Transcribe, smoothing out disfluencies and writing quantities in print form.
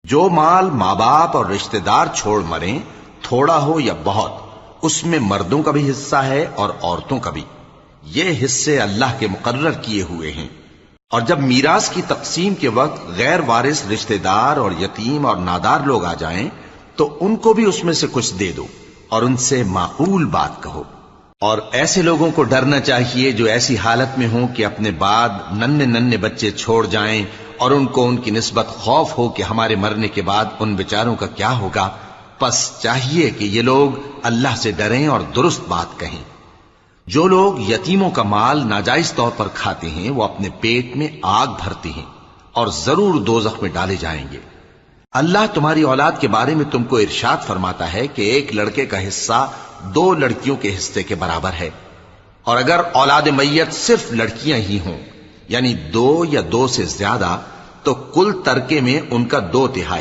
جو مال ماں باپ اور رشتہ دار چھوڑ مریں، تھوڑا ہو یا بہت، اس میں مردوں کا بھی حصہ ہے اور عورتوں کا بھی۔ یہ حصے اللہ کے مقرر کیے ہوئے ہیں۔ اور جب میراث کی تقسیم کے وقت غیر وارث رشتہ دار اور یتیم اور نادار لوگ آ جائیں تو ان کو بھی اس میں سے کچھ دے دو اور ان سے معقول بات کہو۔ اور ایسے لوگوں کو ڈرنا چاہیے جو ایسی حالت میں ہوں کہ اپنے بعد ننھے ننھے بچے چھوڑ جائیں اور ان کو ان کی نسبت خوف ہو کہ ہمارے مرنے کے بعد ان بیچاروں کا کیا ہوگا۔ پس چاہیے کہ یہ لوگ اللہ سے ڈریں اور درست بات کہیں۔ جو لوگ یتیموں کا مال ناجائز طور پر کھاتے ہیں وہ اپنے پیٹ میں آگ بھرتے ہیں اور ضرور دوزخ میں ڈالے جائیں گے۔ اللہ تمہاری اولاد کے بارے میں تم کو ارشاد فرماتا ہے کہ ایک لڑکے کا حصہ 2 لڑکیوں کے حصے کے برابر ہے، اور اگر اولاد میت صرف لڑکیاں ہی ہوں، یعنی 2 یا 2 سے زیادہ، تو کل ترکے میں ان کا 2/3